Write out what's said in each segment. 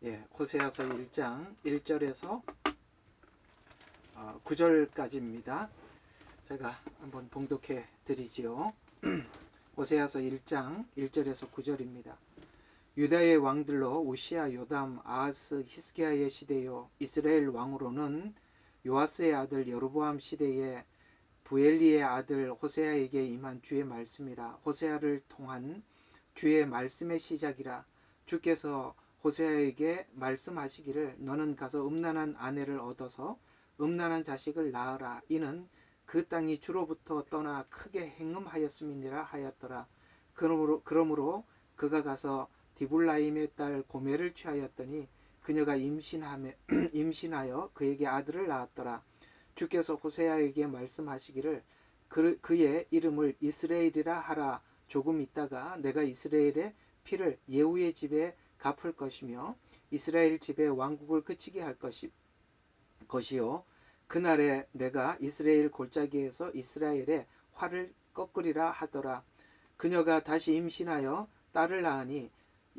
호세아서 1장 1절에서 9절까지입니다. 제가 한번 봉독해 드리지요. 호세아서 1장 1절에서 9절입니다. 유다의 왕들로 우시아, 요담, 아하스, 히스기야의 시대요 이스라엘 왕으로는 요아스의 아들 여로보암 시대에 부엘리의 아들 호세아에게 임한 주의 말씀이라. 호세아를 통한 주의 말씀의 시작이라. 주께서 호세아에게 말씀하시기를 너는 가서 음란한 아내를 얻어서 음란한 자식을 낳으라. 이는 그 땅이 주로부터 떠나 크게 행음하였음이니라 하였더라. 그러므로 그가 가서 디불라임의 딸 고멜을 취하였더니 그녀가 임신하여 그에게 아들을 낳았더라. 주께서 호세아에게 말씀하시기를 그의 이름을 이스라엘이라 하라. 조금 있다가 내가 이스라엘의 피를 예후의 집에 갚을 것이며 이스라엘 집에 왕국을 그치게 할 것이요 그날에 내가 이스라엘 골짜기에서 이스라엘의 활을 꺾으리라 하더라. 그녀가 다시 임신하여 딸을 낳으니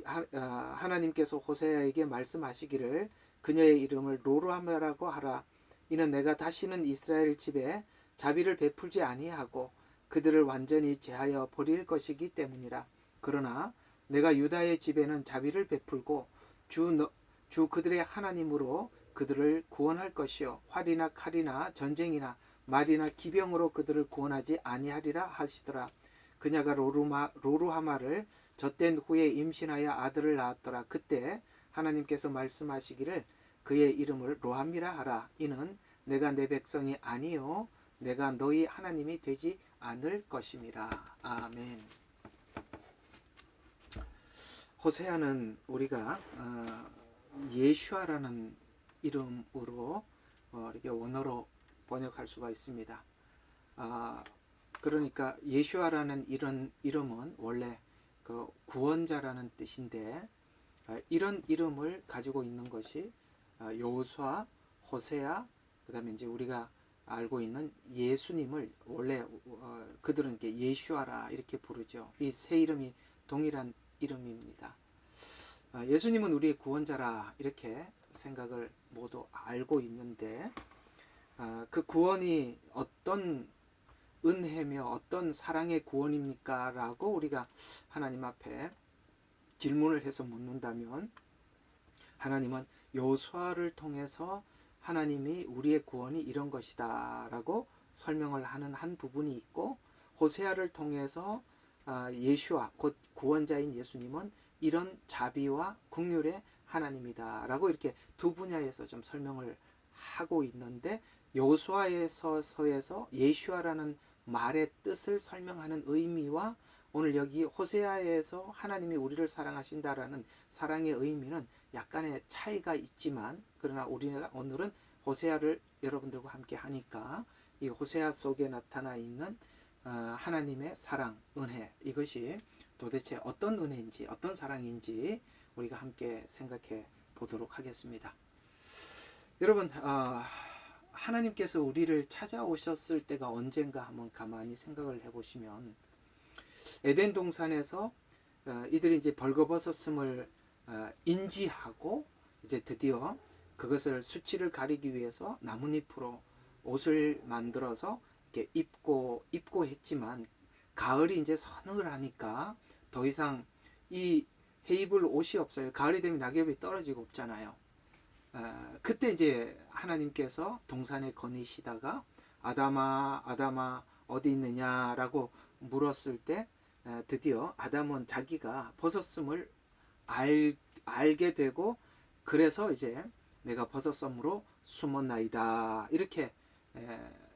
하나님께서 호세아에게 말씀하시기를 그녀의 이름을 로루하마라고 하라. 이는 내가 다시는 이스라엘 집에 자비를 베풀지 아니하고 그들을 완전히 제하여 버릴 것이기 때문이라. 그러나 내가 유다의 집에는 자비를 베풀고 주 그들의 하나님으로 그들을 구원할 것이요 활이나 칼이나 전쟁이나 말이나 기병으로 그들을 구원하지 아니하리라 하시더라. 그녀가 로루하마를 젖된 후에 임신하여 아들을 낳았더라. 그때 하나님께서 말씀하시기를 그의 이름을 로함이라 하라. 이는 내가 내 백성이 아니요 내가 너희 하나님이 되지 않을 것임이라. 아멘. 호세아는 우리가 예슈아라는 이름으로 이렇게 원어로 번역할 수가 있습니다. 그러니까 예슈아라는 이런 이름은 원래 그 구원자라는 뜻인데 이런 이름을 가지고 있는 것이 여호수아, 호세아, 그다음에 이제 우리가 알고 있는 예수님을 원래 그들은 이렇게 예슈아라 이렇게 부르죠. 이 세 이름이 동일한 이름입니다. 예수님은 우리의 구원자라 이렇게 생각을 모두 알고 있는데 그 구원이 어떤 은혜며 어떤 사랑의 구원입니까? 라고 우리가 하나님 앞에 질문을 해서 묻는다면 하나님은 여호수아를 통해서 하나님이 우리의 구원이 이런 것이다 라고 설명을 하는 한 부분이 있고 호세아를 통해서 예수와 곧 구원자인 예수님은 이런 자비와 긍휼의 하나님이다 라고 이렇게 두 분야에서 좀 설명을 하고 있는데 여호수아에서 예수아라는 말의 뜻을 설명하는 의미와 오늘 여기 호세아에서 하나님이 우리를 사랑하신다라는 사랑의 의미는 약간의 차이가 있지만 그러나 우리가 오늘은 호세아를 여러분들과 함께 하니까 이 호세아 속에 나타나 있는 하나님의 사랑, 은혜 이것이 도대체 어떤 은혜인지 어떤 사랑인지 우리가 함께 생각해 보도록 하겠습니다. 여러분 하나님께서 우리를 찾아오셨을 때가 언젠가 한번 가만히 생각을 해보시면 에덴 동산에서 이들이 이제 벌거벗었음을 인지하고 이제 드디어 그것을 수치를 가리기 위해서 나뭇잎으로 옷을 만들어서 이렇게 입고 했지만 가을이 이제 서늘하니까 더 이상 이 해입을 옷이 없어요. 가을이 되면 낙엽이 떨어지고 없잖아요. 그때 이제 하나님께서 동산에 거니시다가 아담아 아담아 어디 있느냐라고 물었을 때 드디어 아담은 자기가 벗었음을 알게 되고 그래서 이제 내가 벗었음으로 숨었나이다 이렇게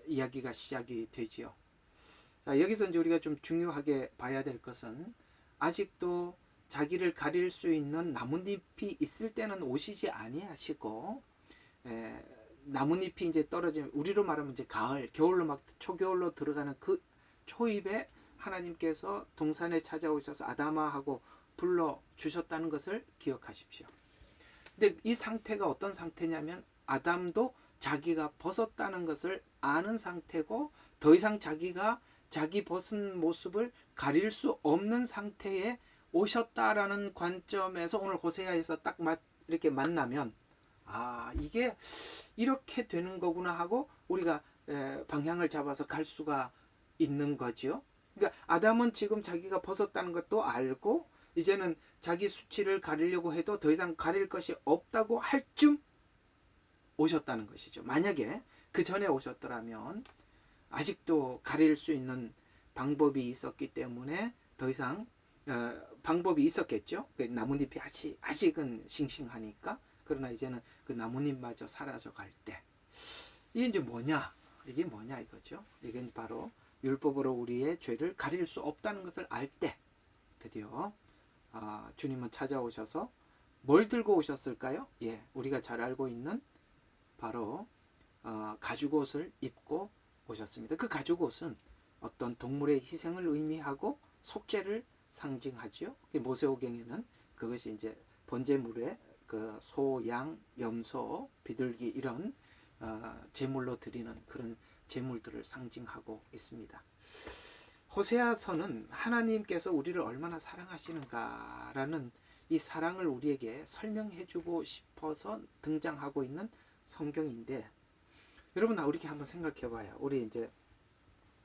이야기가 시작이 되지요. 자, 여기서 이제 우리가 좀 중요하게 봐야 될 것은 아직도 자기를 가릴 수 있는 나뭇잎이 있을 때는 오시지 아니하시고 나뭇잎이 이제 떨어지면 우리로 말하면 이제 가을, 겨울로 막 초겨울로 들어가는 그 초입에 하나님께서 동산에 찾아오셔서 아담아 하고 불러 주셨다는 것을 기억하십시오. 근데 이 상태가 어떤 상태냐면 아담도 자기가 벗었다는 것을 아는 상태고 더 이상 자기가 자기 벗은 모습을 가릴 수 없는 상태에 오셨다라는 관점에서 오늘 호세아에서 딱 이렇게 만나면 이게 이렇게 되는 거구나 하고 우리가 방향을 잡아서 갈 수가 있는 거죠. 그러니까 아담은 지금 자기가 벗었다는 것도 알고 이제는 자기 수치를 가리려고 해도 더 이상 가릴 것이 없다고 할 쯤 오셨다는 것이죠. 만약에 그 전에 오셨더라면 아직도 가릴 수 있는 방법이 있었기 때문에 더 이상 방법이 있었겠죠. 그 나뭇잎이 아직은 싱싱하니까. 그러나 이제는 그 나뭇잎마저 사라져 갈 때 이게 이제 뭐냐? 이게 뭐냐 이거죠. 이게 바로 율법으로 우리의 죄를 가릴 수 없다는 것을 알 때 드디어 주님은 찾아오셔서 뭘 들고 오셨을까요? 예, 우리가 잘 알고 있는 바로 가죽옷을 입고 오셨습니다. 그 가죽옷은 어떤 동물의 희생을 의미하고 속죄를 상징하지요. 모세오경에는 그것이 이제 번제물에 그 소, 양, 염소, 비둘기 이런 제물로 드리는 그런 제물들을 상징하고 있습니다. 호세아서는 하나님께서 우리를 얼마나 사랑하시는가라는 이 사랑을 우리에게 설명해주고 싶어서 등장하고 있는 성경인데, 여러분 우리 한번 생각해봐요. 우리 이제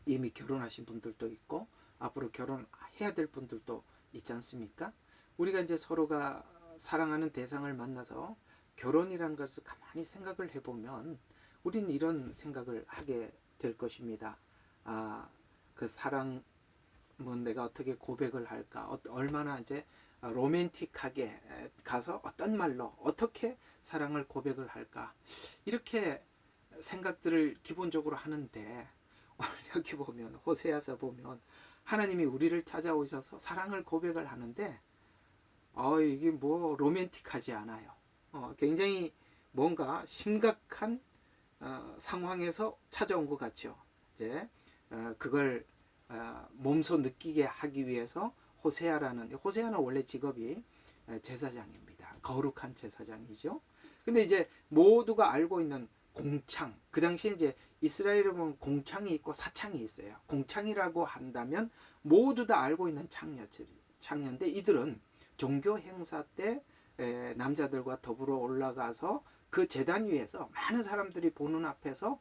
이미 결혼하신 분들도 있고 앞으로 결혼해야 될 분들도 있지 않습니까? 우리가 이제 서로가 사랑하는 대상을 만나서 결혼이라는 것을 가만히 생각을 해보면 우리는 이런 생각을 하게 될 것입니다. 그 사랑은 내가 어떻게 고백을 할까? 얼마나 이제 로맨틱하게 가서 어떤 말로 어떻게 사랑을 고백을 할까? 이렇게 생각들을 기본적으로 하는데 여기 보면 호세아서 보면 하나님이 우리를 찾아오셔서 사랑을 고백을 하는데 이게 뭐 로맨틱하지 않아요. 굉장히 뭔가 심각한 상황에서 찾아온 것 같죠. 이제 그걸 몸소 느끼게 하기 위해서 호세아는 원래 직업이 제사장입니다. 거룩한 제사장이죠. 근데 이제 모두가 알고 있는 공창, 그 당시에 이제 이스라엘에 보면 공창이 있고 사창이 있어요. 공창이라고 한다면 모두 다 알고 있는 창녀인데 이들은 종교 행사 때 남자들과 더불어 올라가서 그 제단 위에서 많은 사람들이 보는 앞에서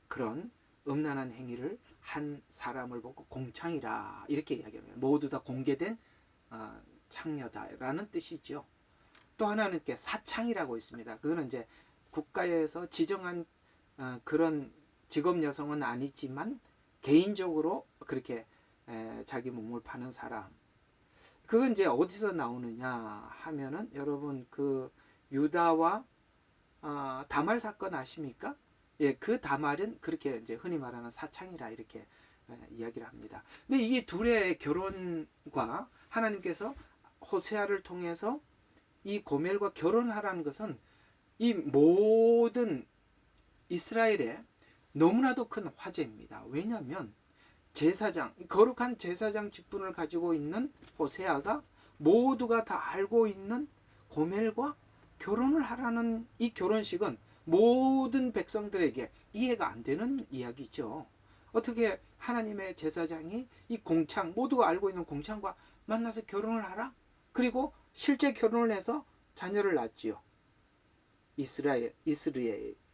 그런 음란한 행위를 한 사람을 보고 공창이라 이렇게 이야기합니다. 모두 다 공개된 창녀다라는 뜻이죠. 또 하나는 사창이라고 있습니다. 그거는 이제 국가에서 지정한 그런 직업 여성은 아니지만 개인적으로 그렇게 자기 몸을 파는 사람. 그건 이제 어디서 나오느냐 하면은 여러분 그 유다와 다말 사건 아십니까? 예, 그 다말은 그렇게 이제 흔히 말하는 사창이라 이렇게 이야기를 합니다. 근데 이게 둘의 결혼과 하나님께서 호세아를 통해서 이 고멜과 결혼하라는 것은 이 모든 이스라엘에 너무나도 큰 화제입니다. 왜냐하면 거룩한 제사장 직분을 가지고 있는 호세아가 모두가 다 알고 있는 고멜과 결혼을 하라는 이 결혼식은 모든 백성들에게 이해가 안 되는 이야기죠. 어떻게 하나님의 제사장이 이 모두가 알고 있는 공창과 만나서 결혼을 하라? 그리고 실제 결혼을 해서 자녀를 낳지요. 이스라엘,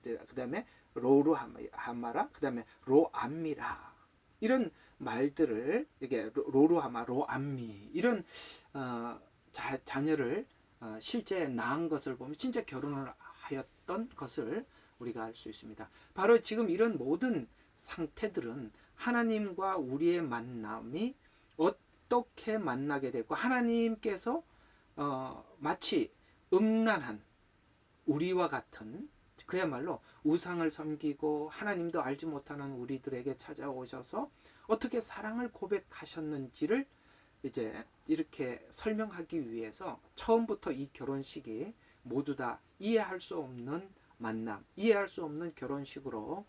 그 다음에 로루하마라, 그 다음에 로암미라. 이런 말들을, 이게 로루하마, 로암미, 이런, 자녀를 실제 낳은 것을 보면 진짜 결혼을 하였던 것을 우리가 알 수 있습니다. 바로 지금 이런 모든 상태들은 하나님과 우리의 만남이 어떻게 만나게 됐고, 하나님께서 마치 음란한 우리와 같은 그야말로 우상을 섬기고 하나님도 알지 못하는 우리들에게 찾아오셔서 어떻게 사랑을 고백하셨는지를 이제 이렇게 설명하기 위해서 처음부터 이 결혼식이 모두 다 이해할 수 없는 만남, 이해할 수 없는 결혼식으로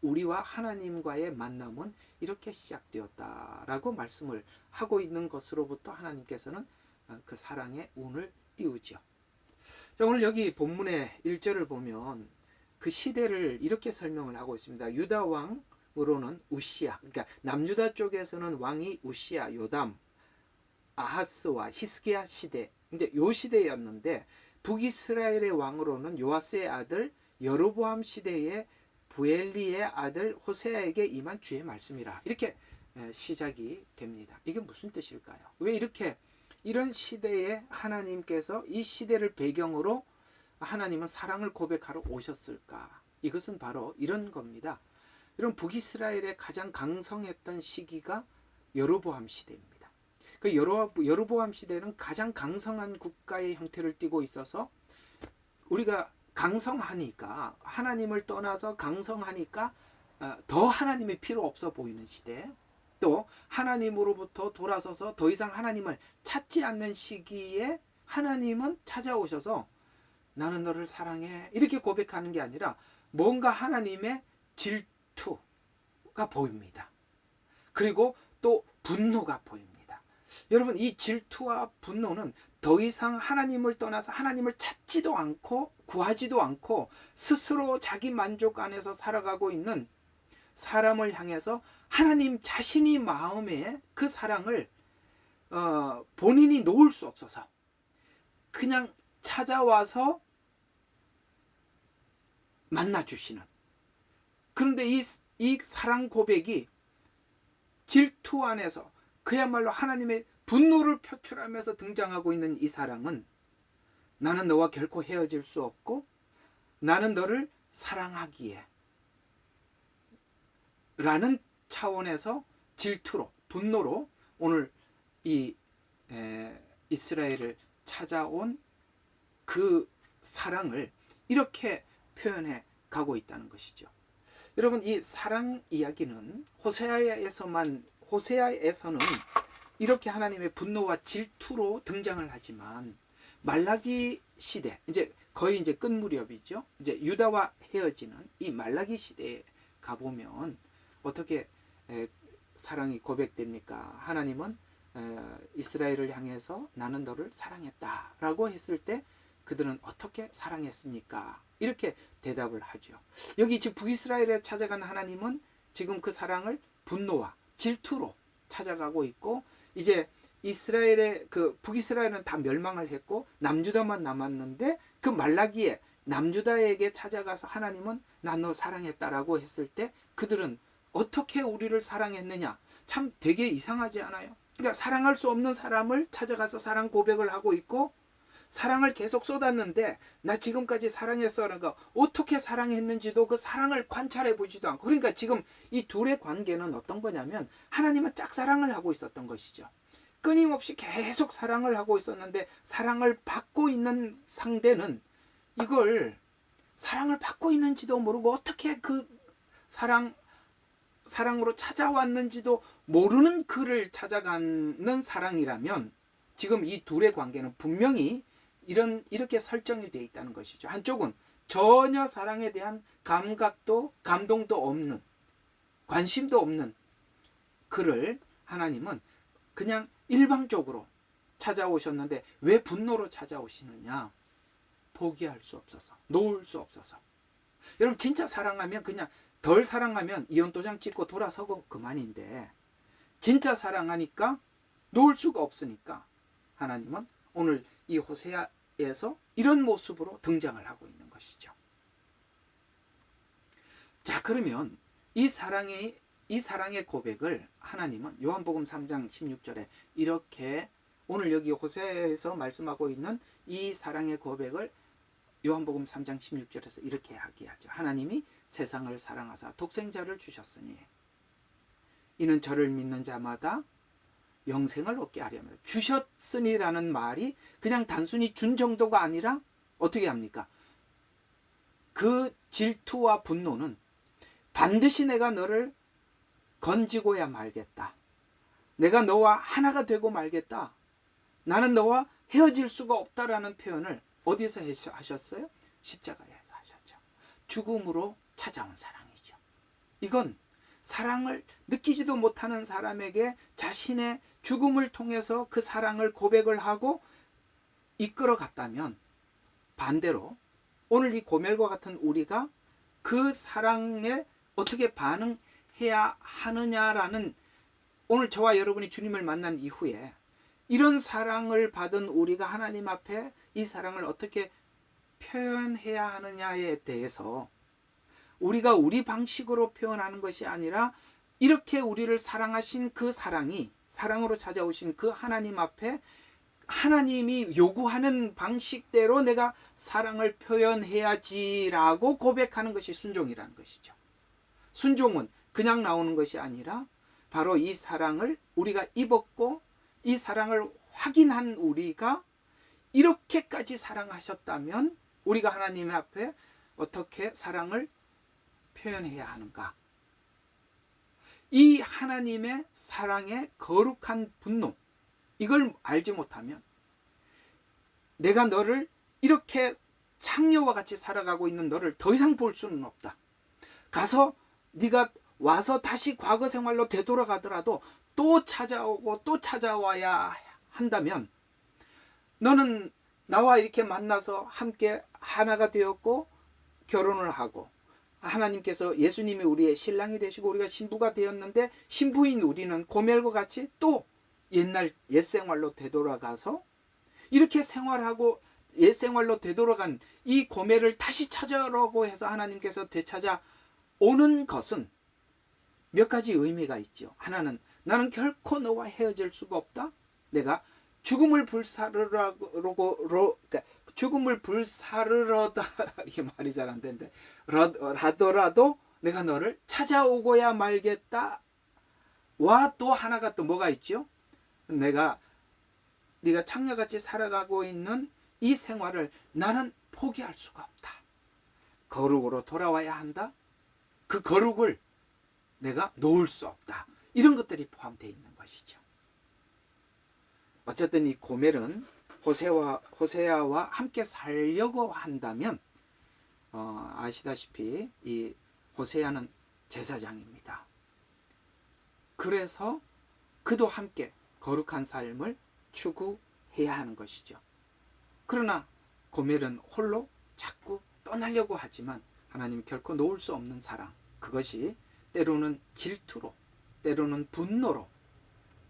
우리와 하나님과의 만남은 이렇게 시작되었다라고 말씀을 하고 있는 것으로부터 하나님께서는 그 사랑의 운을 띄우죠. 자, 오늘 여기 본문의 1절을 보면 그 시대를 이렇게 설명을 하고 있습니다. 유다 왕으로는 우시야, 그러니까 남유다 쪽에서는 왕이 우시야, 요담, 아하스와 히스기야 시대, 이제 요 시대였는데 북이스라엘의 왕으로는 요아스의 아들 여로보암 시대에 부엘리의 아들 호세아에게 임한 주의 말씀이라. 이렇게 시작이 됩니다. 이게 무슨 뜻일까요? 왜 이렇게 이런 시대에 하나님께서 이 시대를 배경으로 하나님은 사랑을 고백하러 오셨을까? 이것은 바로 이런 겁니다. 이런 북이스라엘의 가장 강성했던 시기가 여로보암 시대입니다. 그 여로보암 시대는 가장 강성한 국가의 형태를 띠고 있어서 우리가 강성하니까 하나님을 떠나서 강성하니까 더 하나님이 필요 없어 보이는 시대, 또 하나님으로부터 돌아서서 더 이상 하나님을 찾지 않는 시기에 하나님은 찾아오셔서 나는 너를 사랑해 이렇게 고백하는 게 아니라 뭔가 하나님의 질투가 보입니다. 그리고 또 분노가 보입니다. 여러분, 이 질투와 분노는 더 이상 하나님을 떠나서 하나님을 찾지도 않고 구하지도 않고 스스로 자기 만족 안에서 살아가고 있는 사람을 향해서 하나님 자신이 마음에 그 사랑을 본인이 놓을 수 없어서 그냥 찾아와서 만나주시는, 그런데 이 사랑 고백이 질투 안에서 그야말로 하나님의 분노를 표출하면서 등장하고 있는 이 사랑은 나는 너와 결코 헤어질 수 없고 나는 너를 사랑하기에 라는 차원에서 질투로 분노로 오늘 이 이스라엘을 찾아온 그 사랑을 이렇게 표현해 가고 있다는 것이죠. 여러분, 이 사랑 이야기는 호세아에서는 이렇게 하나님의 분노와 질투로 등장을 하지만 말라기 시대, 이제 거의 이제 끝 무렵이죠. 이제 유다와 헤어지는 이 말라기 시대에 가보면 어떻게 사랑이 고백됩니까? 하나님은 이스라엘을 향해서 나는 너를 사랑했다라고 했을 때 그들은 어떻게 사랑했습니까? 이렇게 대답을 하죠. 여기 지금 북이스라엘에 찾아간 하나님은 지금 그 사랑을 분노와 질투로 찾아가고 있고, 이제 이스라엘의 그 북이스라엘은 다 멸망을 했고 남유다만 남았는데 그 말라기에 남유다에게 찾아가서 하나님은 난 너 사랑했다라고 했을 때 그들은 어떻게 우리를 사랑했느냐? 참 되게 이상하지 않아요? 그러니까 사랑할 수 없는 사람을 찾아가서 사랑 고백을 하고 있고 사랑을 계속 쏟았는데 나 지금까지 사랑했어. 그러니까 어떻게 사랑했는지도 그 사랑을 관찰해 보지도 않고, 그러니까 지금 이 둘의 관계는 어떤 거냐면 하나님은 짝사랑을 하고 있었던 것이죠. 끊임없이 계속 사랑을 하고 있었는데 사랑을 받고 있는 상대는 이걸 사랑을 받고 있는지도 모르고 어떻게 그 사랑으로 찾아왔는지도 모르는 그를 찾아가는 사랑이라면 지금 이 둘의 관계는 분명히 이렇게 설정이 되어 있다는 것이죠. 한쪽은 전혀 사랑에 대한 감각도 감동도 없는, 관심도 없는 그를 하나님은 그냥 일방적으로 찾아오셨는데 왜 분노로 찾아오시느냐? 포기할 수 없어서, 놓을 수 없어서. 여러분, 진짜 사랑하면 그냥 덜 사랑하면 이혼도장 찍고 돌아서고 그만인데 진짜 사랑하니까 놓을 수가 없으니까 하나님은 오늘 이 호세아에서 이런 모습으로 등장을 하고 있는 것이죠. 자, 그러면 이 사랑의 고백을 하나님은 요한복음 3장 16절에 이렇게 오늘 여기 호세아에서 말씀하고 있는 이 사랑의 고백을 요한복음 3장 16절에서 이렇게 이야기하죠. 하나님이 세상을 사랑하사 독생자를 주셨으니 이는 저를 믿는 자마다 영생을 얻게 하려면, 주셨으니라는 말이 그냥 단순히 준 정도가 아니라 어떻게 합니까? 그 질투와 분노는 반드시 내가 너를 건지고야 말겠다. 내가 너와 하나가 되고 말겠다. 나는 너와 헤어질 수가 없다라는 표현을 어디서 하셨어요? 십자가에서 하셨죠. 죽음으로 찾아온 사랑이죠. 이건 사랑을 느끼지도 못하는 사람에게 자신의 죽음을 통해서 그 사랑을 고백을 하고 이끌어 갔다면, 반대로 오늘 이 고멜과 같은 우리가 그 사랑에 어떻게 반응해야 하느냐라는, 오늘 저와 여러분이 주님을 만난 이후에 이런 사랑을 받은 우리가 하나님 앞에 이 사랑을 어떻게 표현해야 하느냐에 대해서 우리가 우리 방식으로 표현하는 것이 아니라 이렇게 우리를 사랑하신 그 사랑이 사랑으로 찾아오신 그 하나님 앞에 하나님이 요구하는 방식대로 내가 사랑을 표현해야지라고 고백하는 것이 순종이라는 것이죠. 순종은 그냥 나오는 것이 아니라 바로 이 사랑을 우리가 입었고 이 사랑을 확인한 우리가 이렇게까지 사랑하셨다면 우리가 하나님 앞에 어떻게 사랑을 표현해야 하는가? 이 하나님의 사랑의 거룩한 분노, 이걸 알지 못하면 내가 너를 이렇게 창녀와 같이 살아가고 있는 너를 더 이상 볼 수는 없다. 가서 네가 와서 다시 과거 생활로 되돌아가더라도 또 찾아오고 또 찾아와야 한다면 너는 나와 이렇게 만나서 함께 하나가 되었고 결혼을 하고 하나님께서 예수님이 우리의 신랑이 되시고 우리가 신부가 되었는데 신부인 우리는 고멜과 같이 또 옛날 옛생활로 되돌아가서 이렇게 생활하고 옛생활로 되돌아간 이 고멜을 다시 찾아오라고 해서 하나님께서 되찾아 오는 것은 몇 가지 의미가 있죠. 하나는 나는 결코 너와 헤어질 수가 없다. 내가 죽음을 죽음을 불사르러다 이게 말이 잘 안 되는데 라더라도 내가 너를 찾아오고야 말겠다. 와 또 하나가 또 뭐가 있죠? 네가 창녀같이 살아가고 있는 이 생활을 나는 포기할 수가 없다. 거룩으로 돌아와야 한다. 그 거룩을 내가 놓을 수 없다. 이런 것들이 포함되어 있는 것이죠. 어쨌든 이 고멜은 호세아와 함께 살려고 한다면 아시다시피 이 호세아는 제사장입니다. 그래서 그도 함께 거룩한 삶을 추구해야 하는 것이죠. 그러나 고멜은 홀로 자꾸 떠나려고 하지만 하나님이 결코 놓을 수 없는 사랑, 그것이 때로는 질투로 때로는 분노로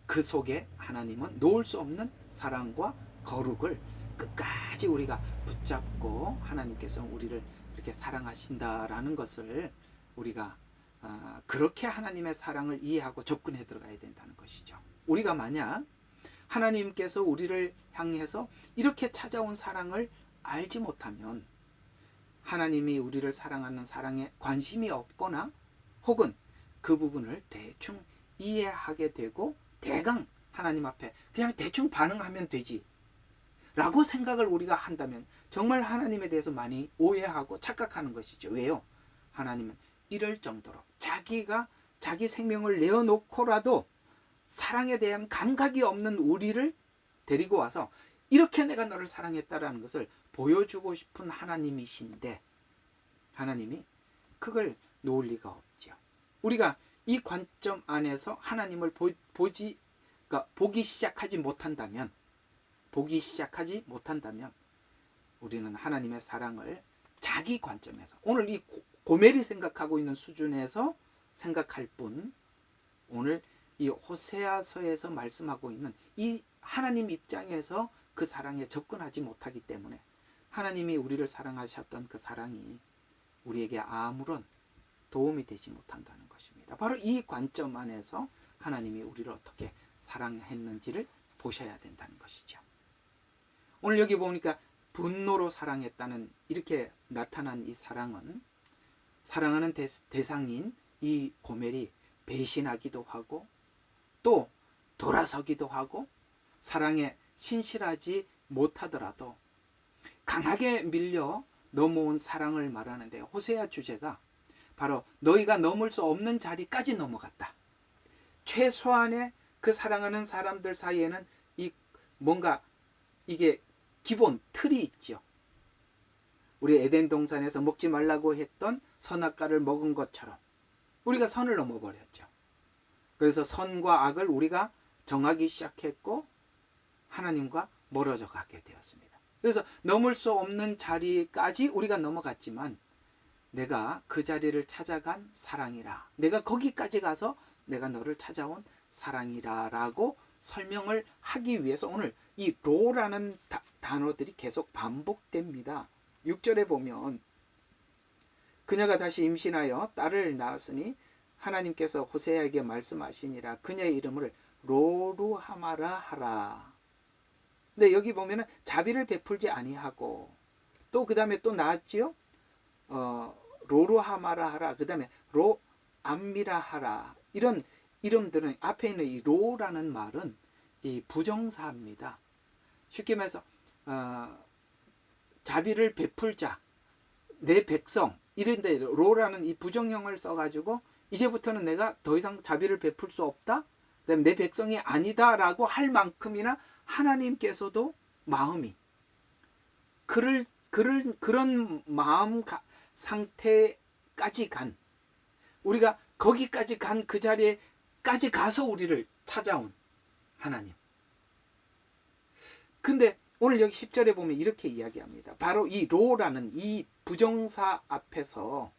그 속에 하나님은 놓을 수 없는 사랑과 거룩을 끝까지 우리가 붙잡고 하나님께서 우리를 이렇게 사랑하신다라는 것을 우리가 그렇게 하나님의 사랑을 이해하고 접근해 들어가야 된다는 것이죠. 우리가 만약 하나님께서 우리를 향해서 이렇게 찾아온 사랑을 알지 못하면 하나님이 우리를 사랑하는 사랑에 관심이 없거나 혹은 그 부분을 대충 이해하게 되고 대강 하나님 앞에 그냥 대충 반응하면 되지 라고 생각을 우리가 한다면 정말 하나님에 대해서 많이 오해하고 착각하는 것이죠. 왜요? 하나님은 이럴 정도로 자기가 자기 생명을 내어놓고라도 사랑에 대한 감각이 없는 우리를 데리고 와서 이렇게 내가 너를 사랑했다라는 것을 보여주고 싶은 하나님이신데 하나님이 그걸 놓을 리가 없죠. 우리가 이 관점 안에서 하나님을 보기 시작하지 못한다면 우리는 하나님의 사랑을 자기 관점에서 오늘 이 고멜이 생각하고 있는 수준에서 생각할 뿐 오늘 이 호세아서에서 말씀하고 있는 이 하나님 입장에서 그 사랑에 접근하지 못하기 때문에 하나님이 우리를 사랑하셨던 그 사랑이 우리에게 아무런 도움이 되지 못한다는 것입니다. 바로 이 관점 안에서 하나님이 우리를 어떻게 사랑했는지를 보셔야 된다는 것이죠. 오늘 여기 보니까 분노로 사랑했다는 이렇게 나타난 이 사랑은 사랑하는 대상인 이 고멜이 배신하기도 하고 또 돌아서기도 하고 사랑에 신실하지 못하더라도 강하게 밀려 넘어온 사랑을 말하는데 호세아 주제가 바로 너희가 넘을 수 없는 자리까지 넘어갔다. 최소한의 그 사랑하는 사람들 사이에는 이 뭔가 이게 기본 틀이 있죠. 우리 에덴 동산에서 먹지 말라고 했던 선악과를 먹은 것처럼 우리가 선을 넘어버렸죠. 그래서 선과 악을 우리가 정하기 시작했고 하나님과 멀어져 가게 되었습니다. 그래서 넘을 수 없는 자리까지 우리가 넘어갔지만 내가 그 자리를 찾아간 사랑이라, 내가 거기까지 가서 내가 너를 찾아온 사랑이라 라고 설명을 하기 위해서 오늘 이 로라는 단어들이 계속 반복됩니다. 6절에 보면 그녀가 다시 임신하여 딸을 낳았으니 하나님께서 호세아에게 말씀하시니라. 그녀의 이름을 로루하마라 하라. 근데 여기 보면은 자비를 베풀지 아니하고 또 그 다음에 또 나왔지요. 로루하마라 하라. 그 다음에 로암미라 하라. 이런 이름들은 앞에 있는 이 로라는 말은 이 부정사입니다. 쉽게 말해서 자비를 베풀자, 내 백성 이런데 로라는 이 부정형을 써가지고 이제부터는 내가 더 이상 자비를 베풀 수 없다. 그다음에 내 백성이 아니다라고 할 만큼이나 하나님께서도 마음이 그런 마음 상태까지 간 우리가 거기까지 간 그 자리에까지 가서 우리를 찾아온 하나님. 근데 오늘 여기 10절에 보면 이렇게 이야기합니다. 바로 이 로라는 이 부정사 앞에서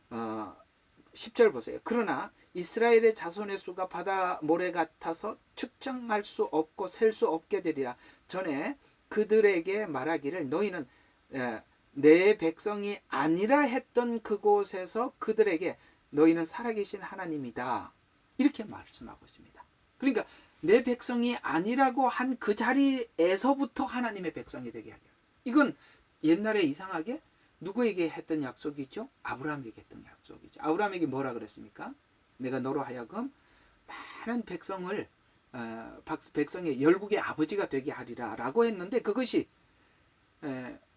10절 보세요. 그러나 이스라엘의 자손의 수가 바다 모래 같아서 측정할 수 없고 셀 수 없게 되리라. 전에 그들에게 말하기를 너희는 내 백성이 아니라 했던 그곳에서 그들에게 너희는 살아계신 하나님이다. 이렇게 말씀하고 있습니다. 그러니까 내 백성이 아니라고 한 그 자리에서부터 하나님의 백성이 되게 하게. 이건 옛날에 이상하게 누구에게 했던 약속이죠? 아브라함에게 했던 약속이죠. 아브라함에게 뭐라 그랬습니까? 내가 너로 하여금 많은 백성을 백성의 열국의 아버지가 되게 하리라 라고 했는데 그것이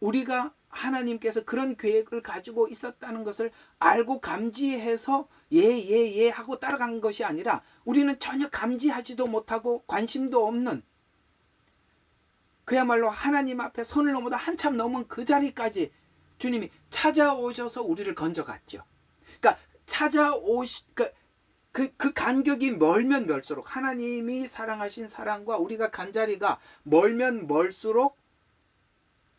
우리가 하나님께서 그런 계획을 가지고 있었다는 것을 알고 감지해서 예 하고 따라간 것이 아니라 우리는 전혀 감지하지도 못하고 관심도 없는 그야말로 하나님 앞에 선을 넘어다 한참 넘은 그 자리까지 주님이 찾아오셔서 우리를 건져갔죠. 그러니까 그 간격이 멀면 멀수록 하나님이 사랑하신 사랑과 우리가 간 자리가 멀면 멀수록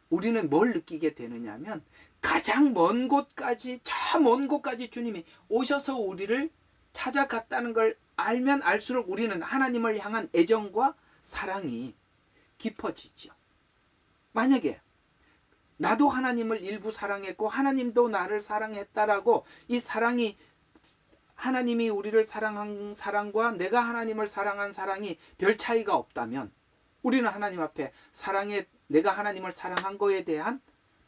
우리는 뭘 느끼게 되느냐 하면 가장 먼 곳까지 저 먼 곳까지 주님이 오셔서 우리를 찾아갔다는 걸 알면 알수록 우리는 하나님을 향한 애정과 사랑이 깊어지죠. 만약에 나도 하나님을 일부 사랑했고 하나님도 나를 사랑했다라고 이 사랑이 하나님이 우리를 사랑한 사랑과 내가 하나님을 사랑한 사랑이 별 차이가 없다면 우리는 하나님 앞에 내가 하나님을 사랑한 거에 대한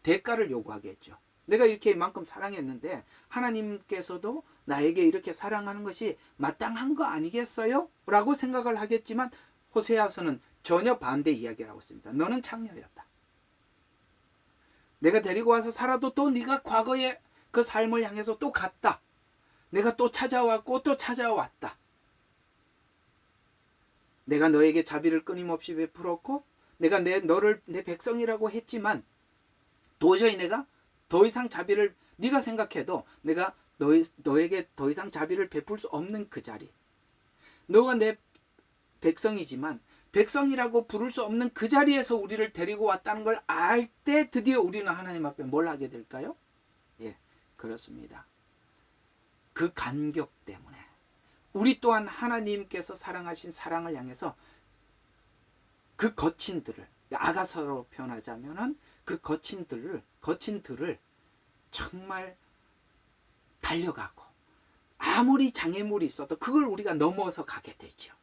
대가를 요구하겠죠. 내가 이렇게 만큼 사랑했는데 하나님께서도 나에게 이렇게 사랑하는 것이 마땅한 거 아니겠어요? 라고 생각을 하겠지만 호세아서는 전혀 반대 이야기를 하고 있습니다. 너는 창녀였다. 내가 데리고 와서 살아도 또 네가 과거의 그 삶을 향해서 또 갔다. 내가 또 찾아왔고 또 찾아왔다. 내가 너에게 자비를 끊임없이 베풀었고 내가 너를 내 백성이라고 했지만 도저히 내가 더 이상 자비를 네가 생각해도 내가 너에게 더 이상 자비를 베풀 수 없는 그 자리. 너가 내 백성이지만 백성이라고 부를 수 없는 그 자리에서 우리를 데리고 왔다는 걸 알 때 드디어 우리는 하나님 앞에 뭘 하게 될까요? 예, 그렇습니다. 그 간격 때문에 우리 또한 하나님께서 사랑하신 사랑을 향해서 그 거친들을 아가서로 표현하자면은 그 거친들을 정말 달려가고 아무리 장애물이 있어도 그걸 우리가 넘어서 가게 되죠.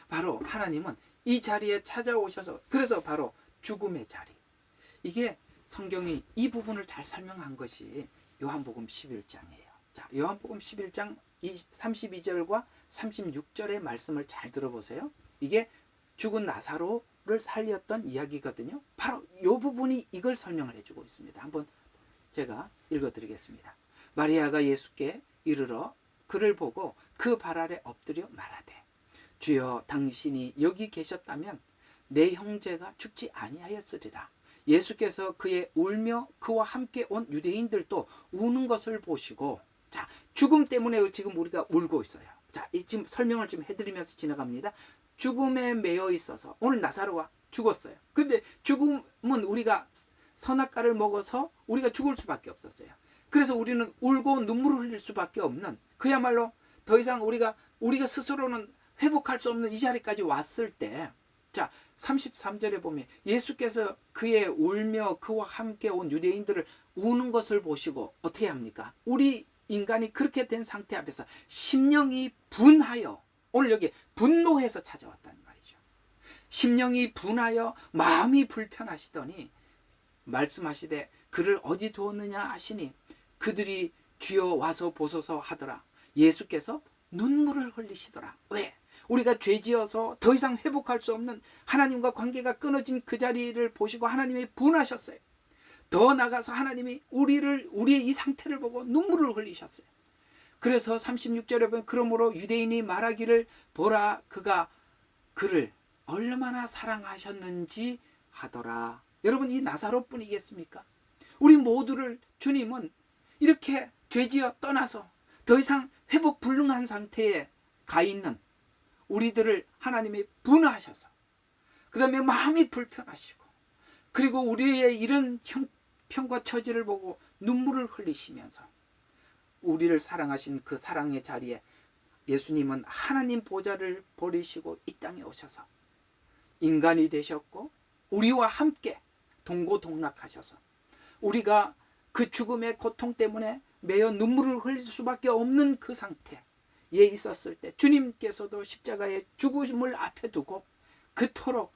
바로 하나님은 이 자리에 찾아오셔서 그래서 바로 죽음의 자리. 이게 성경이 이 부분을 잘 설명한 것이 요한복음 11장이에요. 자, 요한복음 11장 32절과 36절의 말씀을 잘 들어보세요. 이게 죽은 나사로를 살렸던 이야기거든요. 바로 이 부분이 이걸 설명을 해주고 있습니다. 한번 제가 읽어드리겠습니다. 마리아가 예수께 이르러 그를 보고 그 발 아래 엎드려 말하되 주여 당신이 여기 계셨다면 내 형제가 죽지 아니하였으리라. 예수께서 그의 울며 그와 함께 온 유대인들도 우는 것을 보시고 자 죽음 때문에 지금 우리가 울고 있어요. 자 지금 설명을 좀 해드리면서 지나갑니다. 죽음에 매여 있어서 오늘 나사로가 죽었어요. 근데 죽음은 우리가 선악과를 먹어서 우리가 죽을 수밖에 없었어요. 그래서 우리는 울고 눈물을 흘릴 수밖에 없는 그야말로 더 이상 우리가 스스로는 회복할 수 없는 이 자리까지 왔을 때, 자 33절에 보면 예수께서 그의 울며 그와 함께 온 유대인들을 우는 것을 보시고 어떻게 합니까? 우리 인간이 그렇게 된 상태 앞에서 심령이 분하여, 오늘 여기 분노해서 찾아왔다는 말이죠. 심령이 분하여 마음이 불편하시더니 말씀하시되 그를 어디 두었느냐 하시니 그들이 주여 와서 보소서 하더라. 예수께서 눈물을 흘리시더라. 왜? 우리가 죄지어서 더 이상 회복할 수 없는 하나님과 관계가 끊어진 그 자리를 보시고 하나님이 분하셨어요. 더 나가서 하나님이 우리의 이 상태를 보고 눈물을 흘리셨어요. 그래서 36절에 보면 그러므로 유대인이 말하기를 보라 그가 그를 얼마나 사랑하셨는지 하더라. 여러분, 이 나사로뿐이겠습니까? 우리 모두를 주님은 이렇게 죄지어 떠나서 더 이상 회복 불능한 상태에 가 있는 우리들을 하나님이 분하셔서, 그 다음에 마음이 불편하시고, 그리고 우리의 이런 형편과 처지를 보고 눈물을 흘리시면서 우리를 사랑하신 그 사랑의 자리에 예수님은 하나님 보좌를 버리시고 이 땅에 오셔서 인간이 되셨고 우리와 함께 동고동락하셔서 우리가 그 죽음의 고통 때문에 매여 눈물을 흘릴 수밖에 없는 그 상태에 있었을 때 주님께서도 십자가의 죽음을 앞에 두고 그토록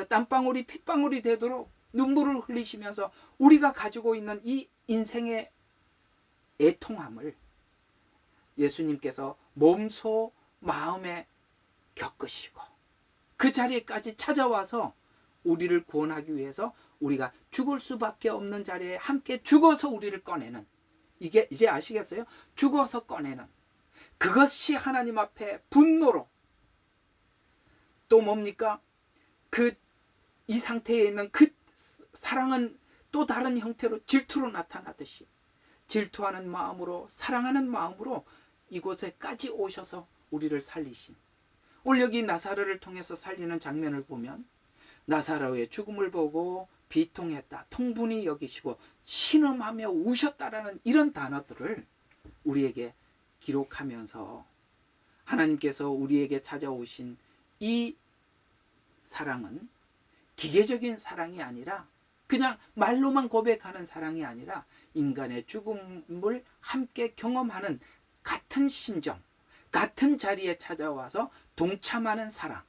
땀방울이 핏방울이 되도록 눈물을 흘리시면서 우리가 가지고 있는 이 인생의 애통함을 예수님께서 몸소 마음에 겪으시고 그 자리에까지 찾아와서 우리를 구원하기 위해서 우리가 죽을 수밖에 없는 자리에 함께 죽어서 우리를 꺼내는, 이게 이제 아시겠어요? 죽어서 꺼내는 그것이 하나님 앞에 분노로, 또 뭡니까? 이 상태에 있는 그 사랑은 또 다른 형태로 질투로 나타나듯이 질투하는 마음으로, 사랑하는 마음으로 이곳에까지 오셔서 우리를 살리신, 오늘 여기 나사로를 통해서 살리는 장면을 보면 나사로의 죽음을 보고 비통했다, 통분히 여기시고 신음하며 우셨다라는 이런 단어들을 우리에게 기록하면서 하나님께서 우리에게 찾아오신 이 사랑은 기계적인 사랑이 아니라, 그냥 말로만 고백하는 사랑이 아니라 인간의 죽음을 함께 경험하는 같은 심정, 같은 자리에 찾아와서 동참하는 사랑.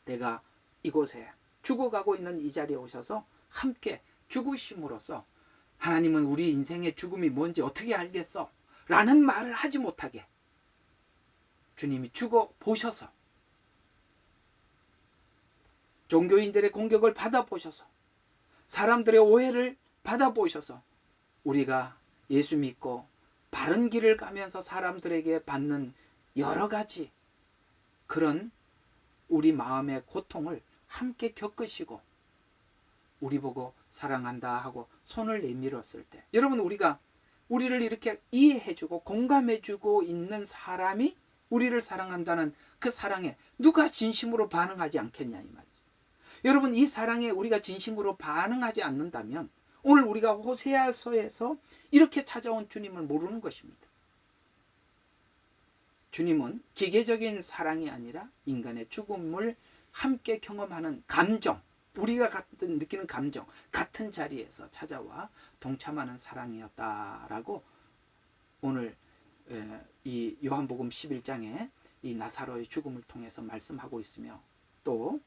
내가 이곳에 죽어가고 있는 이 자리에 오셔서 함께 죽으심으로써 하나님은 우리 인생의 죽음이 뭔지 어떻게 알겠어? 라는 말을 하지 못하게 주님이 죽어 보셔서, 종교인들의 공격을 받아보셔서, 사람들의 오해를 받아보셔서 우리가 예수 믿고 바른 길을 가면서 사람들에게 받는 여러 가지 그런 우리 마음의 고통을 함께 겪으시고 우리 보고 사랑한다 하고 손을 내밀었을 때, 여러분, 우리를 이렇게 이해해주고 공감해주고 있는 사람이 우리를 사랑한다는 그 사랑에 누가 진심으로 반응하지 않겠냐 이 말이죠. 여러분, 이 사랑에 우리가 진심으로 반응하지 않는다면 오늘 우리가 호세아서에서 이렇게 찾아온 주님을 모르는 것입니다. 주님은 기계적인 사랑이 아니라 인간의 죽음을 함께 경험하는 감정, 우리가 느끼는 감정, 같은 자리에서 찾아와 동참하는 사랑이었다라고 오늘 이 요한복음 11장에 이 나사로의 죽음을 통해서 말씀하고 있으며, 또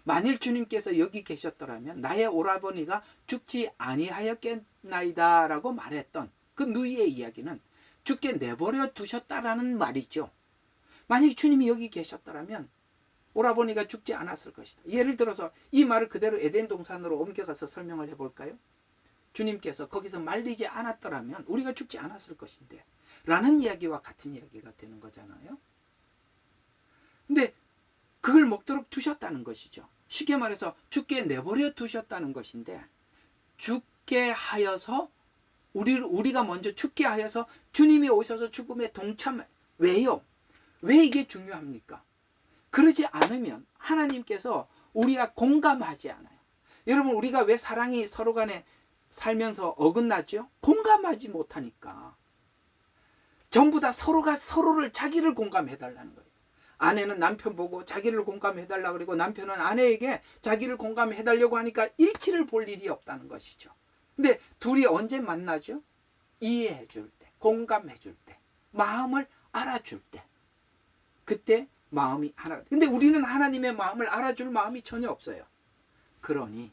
만일 주님께서 여기 계셨더라면 나의 오라버니가 죽지 아니하였겠나이다 라고 말했던 그 누이의 이야기는 죽게 내버려 두셨다라는 말이죠. 만약 주님이 여기 계셨더라면 오라버니가 죽지 않았을 것이다. 예를 들어서 이 말을 그대로 에덴 동산으로 옮겨가서 설명을 해볼까요? 주님께서 거기서 말리지 않았더라면 우리가 죽지 않았을 것인데 라는 이야기와 같은 이야기가 되는 거잖아요. 근데 그걸 먹도록 두셨다는 것이죠. 쉽게 말해서 죽게 내버려 두셨다는 것인데, 죽게 하여서 우리가 먼저 죽게 하여서 주님이 오셔서 죽음에 동참해. 왜요? 왜 이게 중요합니까? 그러지 않으면 하나님께서 우리가 공감하지 않아요. 여러분, 우리가 왜 사랑이 서로 간에 살면서 어긋나죠? 공감하지 못하니까. 전부 다 서로가 서로를 자기를 공감해 달라는 거예요. 아내는 남편 보고 자기를 공감해 달라고 그러고 남편은 아내에게 자기를 공감해 달라고 하니까 일치를 볼 일이 없다는 것이죠. 근데 둘이 언제 만나죠? 이해해 줄 때, 공감해 줄 때, 마음을 알아줄 때, 그때 마음이 하나. 근데 우리는 하나님의 마음을 알아줄 마음이 전혀 없어요. 그러니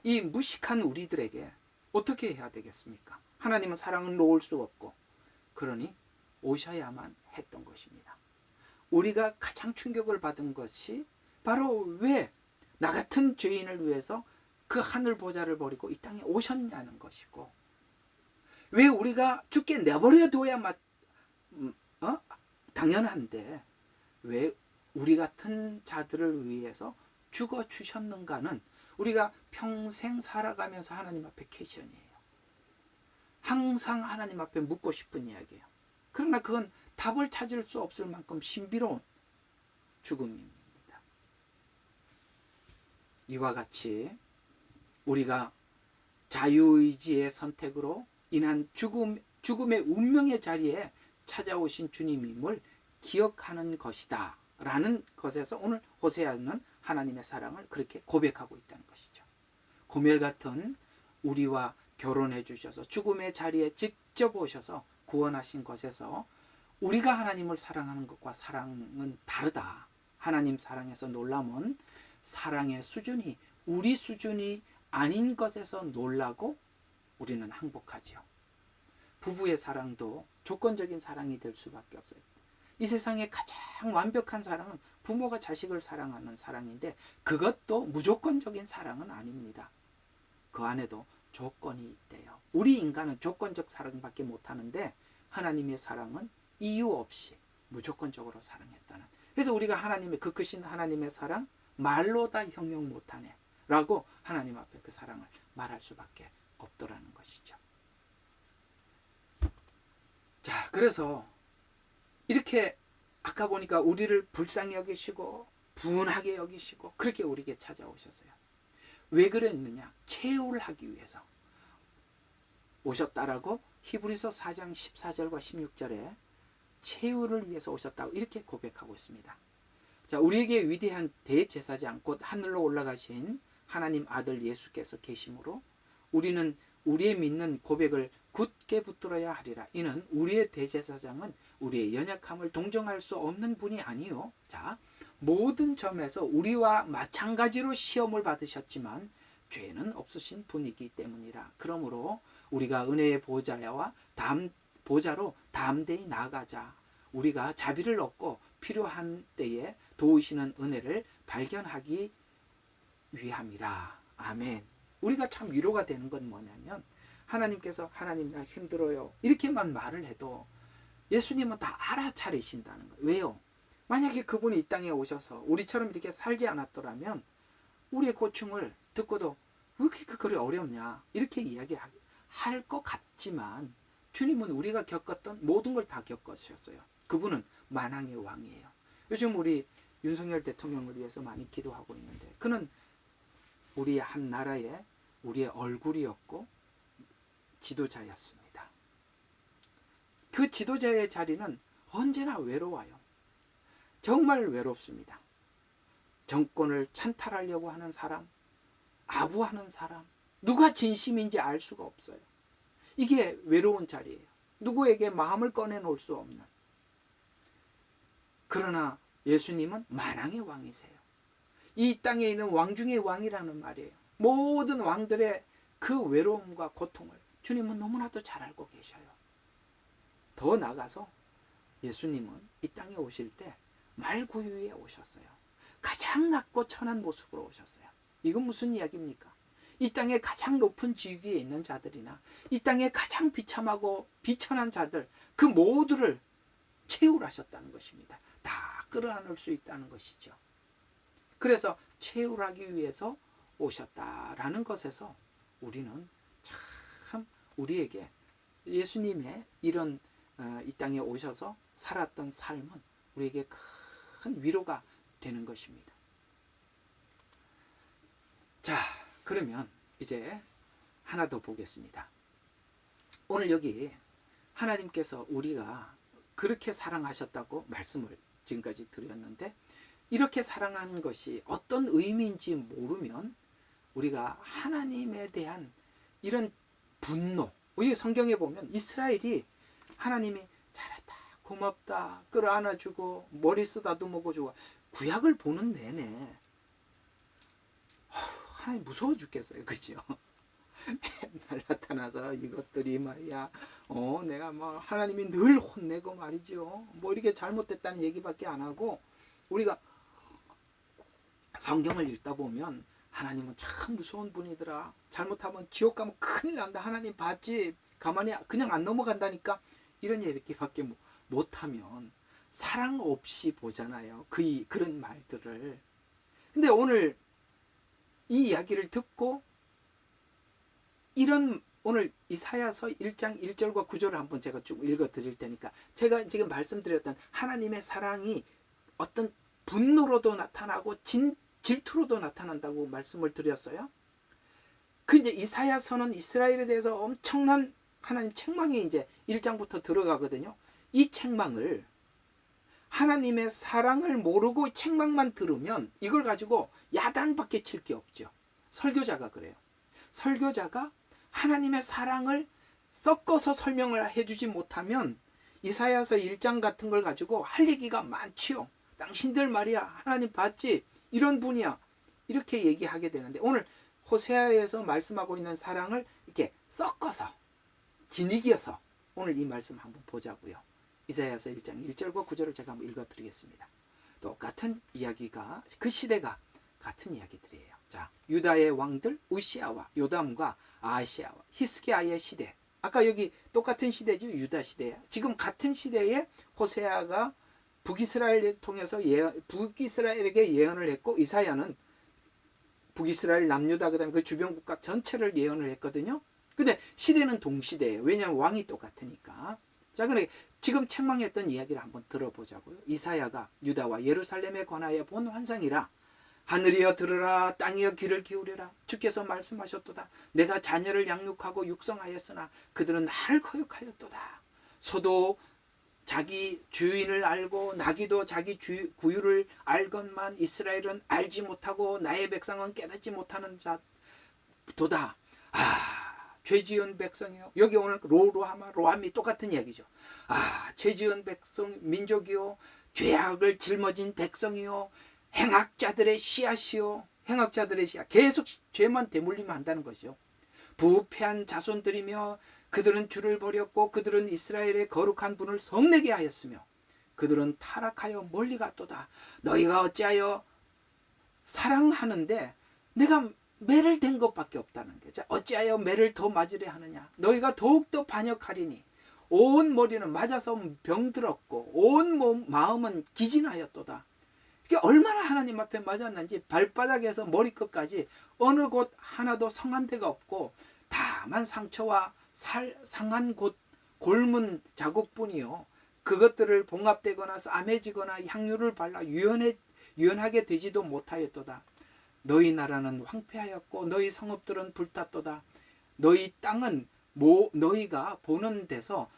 이 무식한 우리들에게 어떻게 해야 되겠습니까? 하나님은 사랑을 놓을 수 없고, 그러니 오셔야만 했던 것입니다. 우리가 가장 충격을 받은 것이 바로 왜 나 같은 죄인을 위해서 그 하늘 보좌를 버리고 이 땅에 오셨냐는 것이고, 왜 우리가 죽게 내버려 둬야 당연한데 왜 우리 같은 자들을 위해서 죽어 주셨는가는 우리가 평생 살아가면서 하나님 앞에 퀘션이에요. 항상 하나님 앞에 묻고 싶은 이야기예요. 그러나 그건 답을 찾을 수 없을 만큼 신비로운 죽음입니다. 이와 같이 우리가 자유의지의 선택으로 인한 죽음의 운명의 자리에 찾아오신 주님임을 기억하는 것이다 라는 것에서 오늘 호세아는 하나님의 사랑을 그렇게 고백하고 있다는 것이죠. 고멜 같은 우리와 결혼해 주셔서 죽음의 자리에 직접 오셔서 구원하신 것에서 우리가 하나님을 사랑하는 것과 사랑은 다르다. 하나님 사랑에서 놀라면 사랑의 수준이 우리 수준이 아닌 것에서 놀라고 우리는 항복하지요. 부부의 사랑도 조건적인 사랑이 될 수밖에 없어요. 이 세상에 가장 완벽한 사랑은 부모가 자식을 사랑하는 사랑인데 그것도 무조건적인 사랑은 아닙니다. 그 안에도 조건이 있대요. 우리 인간은 조건적 사랑밖에 못하는데 하나님의 사랑은 이유 없이 무조건적으로 사랑했다는. 그래서 우리가 하나님의 그 크신 하나님의 사랑 말로 다 형용 못하네 라고 하나님 앞에 그 사랑을 말할 수밖에 없더라는 것이죠. 자, 그래서 이렇게 아까 보니까 우리를 불쌍히 여기시고 분하게 여기시고 그렇게 우리에게 찾아오셨어요. 왜 그랬느냐? 체호를 하기 위해서 오셨다라고 히브리서 4장 14절과 16절에 체호를 위해서 오셨다고 이렇게 고백하고 있습니다. 자, 우리에게 위대한 대제사장 곧 하늘로 올라가신 하나님 아들 예수께서 계심으로 우리는 우리의 믿는 고백을 굳게 붙들어야 하리라. 이는 우리의 대제사장은 우리의 연약함을 동정할 수 없는 분이 아니요. 자, 모든 점에서 우리와 마찬가지로 시험을 받으셨지만 죄는 없으신 분이기 때문이라. 그러므로 우리가 은혜의 보좌로 담대히 나아가자. 우리가 자비를 얻고 필요한 때에 도우시는 은혜를 발견하기 위함이라. 아멘. 우리가 참 위로가 되는 건 뭐냐면 하나님께서 하나님 나 힘들어요 이렇게만 말을 해도 예수님은 다 알아차리신다는 거예요. 왜요? 만약에 그분이 이 땅에 오셔서 우리처럼 이렇게 살지 않았더라면 우리의 고충을 듣고도 왜 이렇게 그리 어렵냐 이렇게 이야기할 것 같지만 주님은 우리가 겪었던 모든 걸 다 겪으셨어요. 그분은 만왕의 왕이에요. 요즘 우리 윤석열 대통령을 위해서 많이 기도하고 있는데 그는 우리 한 나라의 우리의 얼굴이었고 지도자였습니다. 그 지도자의 자리는 언제나 외로워요. 정말 외롭습니다. 정권을 찬탈하려고 하는 사람, 아부하는 사람, 누가 진심인지 알 수가 없어요. 이게 외로운 자리예요. 누구에게 마음을 꺼내놓을 수 없는. 그러나 예수님은 만왕의 왕이세요. 이 땅에 있는 왕 중의 왕이라는 말이에요. 모든 왕들의 그 외로움과 고통을 주님은 너무나도 잘 알고 계셔요. 더 나아가서 예수님은 이 땅에 오실 때 말구유에 오셨어요. 가장 낮고 천한 모습으로 오셨어요. 이건 무슨 이야기입니까? 이 땅에 가장 높은 지위에 있는 자들이나 이 땅에 가장 비참하고 비천한 자들 그 모두를 채울하셨다는 것입니다. 다 끌어안을 수 있다는 것이죠. 그래서 채울하기 위해서 오셨다라는 것에서 우리는 참 우리에게 예수님의 이런 이 땅에 오셔서 살았던 삶은 우리에게 큰 위로가 되는 것입니다. 자, 그러면 이제 하나 더 보겠습니다. 오늘 여기 하나님께서 우리가 그렇게 사랑하셨다고 말씀을 지금까지 드렸는데, 이렇게 사랑하는 것이 어떤 의미인지 모르면 우리가 하나님에 대한 이런 분노, 우리 성경에 보면 이스라엘이 하나님이 잘했다, 고맙다, 끌어안아주고 머리 쓰다듬어주고 구약을 보는 내내 하나님 무서워 죽겠어요. 그죠? 맨날 나타나서 이것들이 말이야, 내가 뭐 하나님이 늘 혼내고 말이죠, 뭐 이렇게 잘못됐다는 얘기밖에 안 하고, 우리가 성경을 읽다 보면 하나님은 참 무서운 분이더라, 잘못하면 지옥 가면 큰일 난다, 하나님 봤지, 가만히 그냥 안 넘어간다니까, 이런 얘기밖에 못하면 사랑 없이 보잖아요, 그런 말들을. 근데 오늘 이 이야기를 듣고 오늘 이사야서 1장 1절과 9절을 한번 제가 쭉 읽어 드릴 테니까, 제가 지금 말씀드렸던 하나님의 사랑이 어떤 분노로도 나타나고 질투로도 나타난다고 말씀을 드렸어요. 그 이제 이사야서는 이스라엘에 대해서 엄청난 하나님 책망이 이제 1장부터 들어가거든요. 이 책망을, 하나님의 사랑을 모르고 책망만 들으면 이걸 가지고 야단밖에 칠 게 없죠. 설교자가 그래요. 설교자가 하나님의 사랑을 섞어서 설명을 해주지 못하면 이사야서 1장 같은 걸 가지고 할 얘기가 많지요. 당신들 말이야, 하나님 봤지? 이런 분이야. 이렇게 얘기하게 되는데, 오늘 호세아에서 말씀하고 있는 사랑을 이렇게 섞어서 진이겨서 오늘 이 말씀 한번 보자고요. 이사야서 1장 1절과 9절을 제가 한번 읽어드리겠습니다. 똑같은 이야기가, 그 시대가 같은 이야기들이에요. 자, 유다의 왕들 우시아와 요담과 아하시아와 히스기야의 시대. 아까 여기 똑같은 시대죠. 유다 시대야. 지금 같은 시대에 호세아가 북이스라엘을 통해서 북이스라엘에게 예언을 했고, 이사야는 북이스라엘 남유다 그다음에 그 주변 국가 전체를 예언을 했거든요. 근데 시대는 동시대예요. 왜냐하면 왕이 똑같으니까. 자, 그래 지금 책망했던 이야기를 한번 들어보자고요. 이사야가 유다와 예루살렘에 관하여 본 환상이라. 하늘이여 들으라, 땅이여 귀를 기울여라. 주께서 말씀하셨도다. 내가 자녀를 양육하고 육성하였으나 그들은 나를 거역하였도다. 소도 자기 주인을 알고 나귀도 자기 구유를 알건만 이스라엘은 알지 못하고 나의 백성은 깨닫지 못하는 자도다. 죄지은 백성이요. 여기 오늘 로함이 똑같은 이야기죠. 죄지은 백성 민족이요, 죄악을 짊어진 백성이요, 행악자들의 씨앗이요. 행악자들의 씨앗, 계속 죄만 대물리면 한다는 것이요. 부패한 자손들이며 그들은 주를 버렸고 그들은 이스라엘의 거룩한 분을 성내게 하였으며 그들은 타락하여 멀리 갔도다. 너희가 어찌하여 사랑하는데 내가 매를 댄 것밖에 없다는 거죠. 어찌하여 매를 더 맞으려 하느냐. 너희가 더욱더 반역하리니 온 머리는 맞아서 병들었고 온 마음은 기진하였도다. 이게 얼마나 하나님 앞에 맞았는지 발바닥에서 머리끝까지 어느 곳 하나도 성한 데가 없고 다만 상처와 상한 곳 골문 자국뿐이요. 그것들을 봉합되거나 싸매지거나 향유를 발라 유연하게 되지도 못하였도다. 너희 나라는 황폐하였고 너희 성읍들은 불탔도다. 너희 땅은 너희가 보는 데서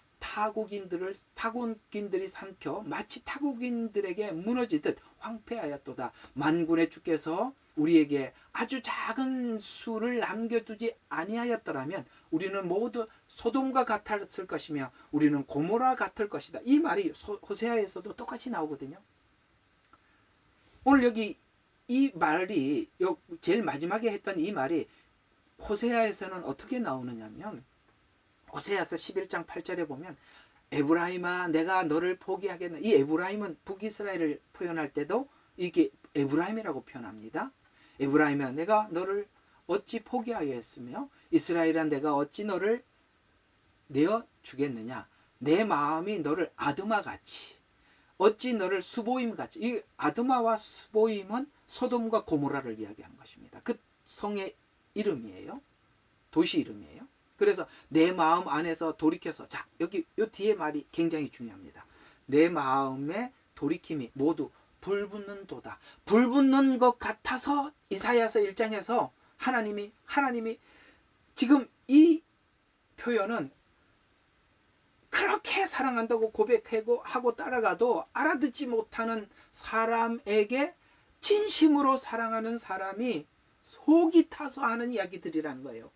타국인들이 삼켜 마치 타국인들에게 무너지듯 황폐하였도다. 만군의 주께서 우리에게 아주 작은 수를 남겨두지 아니하였더라면 우리는 모두 소돔과 같았을 것이며 우리는 고모라 같을 것이다. 이 말이 호세아에서도 똑같이 나오거든요. 오늘 여기 이 말이 제일 마지막에 했던 이 말이 호세아에서는 어떻게 나오느냐면, 호세아서 11장 8절에 보면 에브라임아 내가 너를 포기하겠나. 이 에브라임은 북이스라엘을 표현할 때도 이게 에브라임이라고 표현합니다. 에브라임아 내가 너를 어찌 포기하겠으며 이스라엘아 내가 어찌 너를 내어 주겠느냐. 내 마음이 너를 아드마같이 어찌 너를 수보임같이. 이 아드마와 수보임은 소돔과 고모라를 이야기하는 것입니다. 그 성의 이름이에요. 도시 이름이에요. 그래서 내 마음 안에서 돌이켜서, 자 여기 요 뒤에 말이 굉장히 중요합니다. 내 마음의 돌이킴이 모두 불붙는 도다. 불붙는 것 같아서 이사야서 1장에서 하나님이 지금 이 표현은 그렇게 사랑한다고 고백하고 따라가도 알아듣지 못하는 사람에게 진심으로 사랑하는 사람이 속이 타서 하는 이야기들이라는 거예요.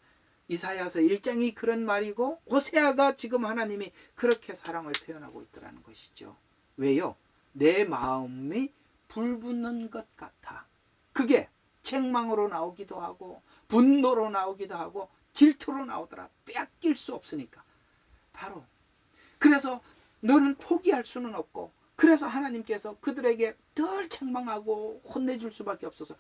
이사야서 1장이 그런 말이고 호세아가 지금 하나님이 그렇게 사랑을 표현하고 있더라는 것이죠. 왜요? 내 마음이 불붙는 것 같아. 그게 책망으로 나오기도 하고 분노로 나오기도 하고 질투로 나오더라. 빼앗길 수 없으니까. 바로 그래서 너는 포기할 수는 없고, 그래서 하나님께서 그들에게 늘 책망하고 혼내줄 수밖에 없어서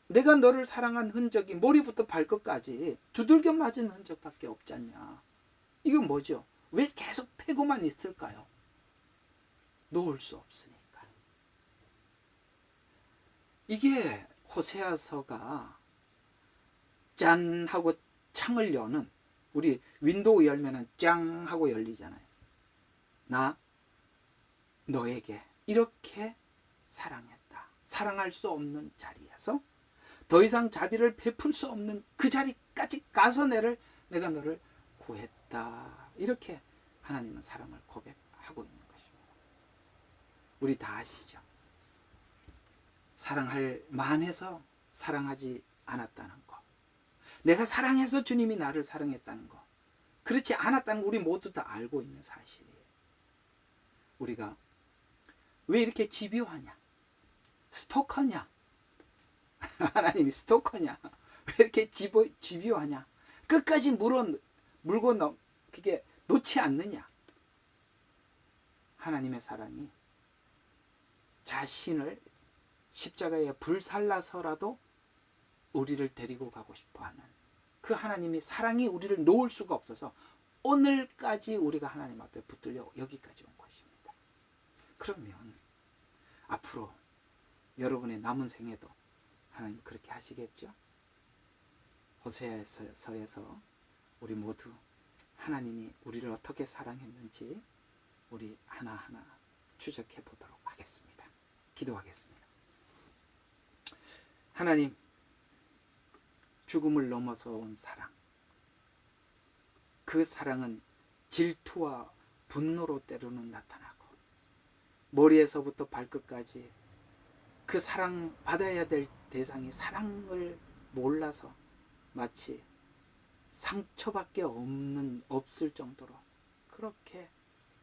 내가 너를 사랑한 흔적이 머리부터 발끝까지 두들겨 맞은 흔적밖에 없지 않냐. 이건 뭐죠? 왜 계속 패고만 있을까요? 놓을 수 없으니까. 이게 호세아서가 짠 하고 창을 여는, 우리 윈도우 열면은 짱 하고 열리잖아요. 나 너에게 이렇게 사랑했다. 사랑할 수 없는 자리에서 더 이상 자비를 베풀 수 없는 그 자리까지 가서 내가 너를 구했다. 이렇게 하나님은 사랑을 고백하고 있는 것입니다. 우리 다 아시죠? 사랑할 만해서 사랑하지 않았다는 거. 내가 사랑해서 주님이 나를 사랑했다는 거. 그렇지 않았다는 거 우리 모두 다 알고 있는 사실이에요. 우리가 왜 이렇게 집요하냐? 스토커냐? 하나님이 스토커냐? 왜 이렇게 집요하냐? 끝까지 물고 그게 놓지 않느냐? 하나님의 사랑이 자신을 십자가에 불살라서라도 우리를 데리고 가고 싶어하는 그 하나님이 사랑이 우리를 놓을 수가 없어서 오늘까지 우리가 하나님 앞에 붙들려 여기까지 온 것입니다. 그러면 앞으로 여러분의 남은 생에도 하나님 그렇게 하시겠죠? 호세아서에서 우리 모두 하나님이 우리를 어떻게 사랑했는지 우리 하나하나 추적해 보도록 하겠습니다. 기도하겠습니다. 하나님, 죽음을 넘어서 온 사랑, 그 사랑은 질투와 분노로 때로는 나타나고 머리에서부터 발끝까지 그 사랑 받아야 될 대상이 사랑을 몰라서 마치 상처밖에 없을 정도로 그렇게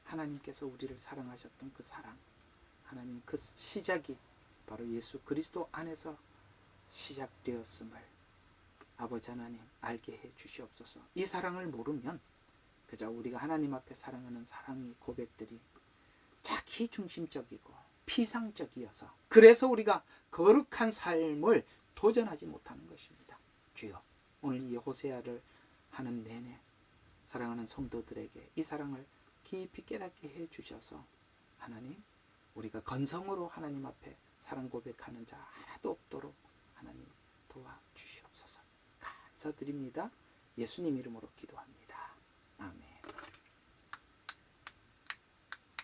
하나님께서 우리를 사랑하셨던 그 사랑, 하나님 그 시작이 바로 예수 그리스도 안에서 시작되었음을 아버지 하나님 알게 해 주시옵소서. 이 사랑을 모르면 그저 우리가 하나님 앞에 사랑하는 사랑의 고백들이 자기 중심적이고 피상적이어서 그래서 우리가 거룩한 삶을 도전하지 못하는 것입니다. 주여, 오늘 이 호세아를 하는 내내 사랑하는 성도들에게 이 사랑을 깊이 깨닫게 해 주셔서 하나님, 우리가 건성으로 하나님 앞에 사랑 고백하는 자 하나도 없도록 하나님 도와주시옵소서. 감사드립니다. 예수님 이름으로 기도합니다.